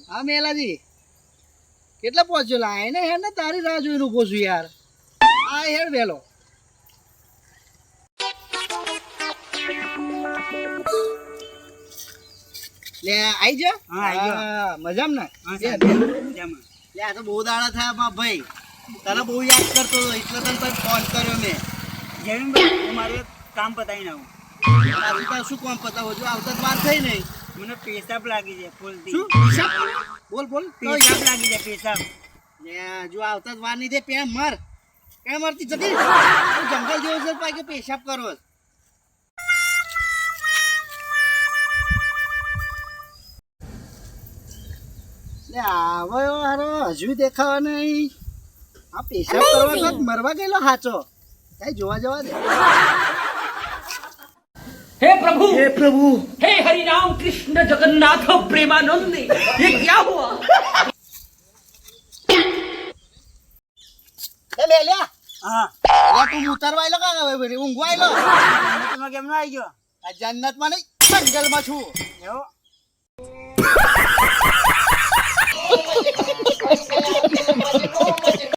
હા મેલાજી કેટલા પહોંચ્યો લાય ને હેડ ને તારી રાહ જોઈને ઊભો છું યાર આ હેડ વેલો લે આઈ જા હા, આઈ ગયો. મજામાં ને હા, લે, સાહેબ. લે. મજામાં. લે આ તો બહુ દાડા થયા મારા ભાઈ તને બહુ યાદ કરતો હતો એટલે તને પછી ફોન કર્યો મેં જમીનભાઈ, હું મારું એક કામ પતાવીને આવું. તારું તાર શું કામ પતાવો જો આવતા જ વાર થઈ નહીં મને પેશાબ લાગી છે ફૂલથી. શું હિસાબ કરો? બોલ બોલ પેશાબ લાગી છે પેશાબ. લે જો આવતા જ વાર નહીં દે પેમ મર કેમ મરતી જતી તું જંગલ જેવો છે પાછો પેશાબ કરો છે. લે આવે હારો હજુ દેખાવા નહીં આ પેશાબ કરવા તો મરવા ગયેલો હાચો કઈ જોવા જવા દે हे प्रभु હે પ્રભુ हे हरि राम कृष्ण जगन्नाथ प्रेमानंद ये क्या हुआ એ લે લ્યા હા. લે તું ઉતરવા આયલો કા ઊંઘવા આયલો તમે કેમ ના આવી ગયો? આ જન્નતમાં નહીં જંગલમાં છું એવો?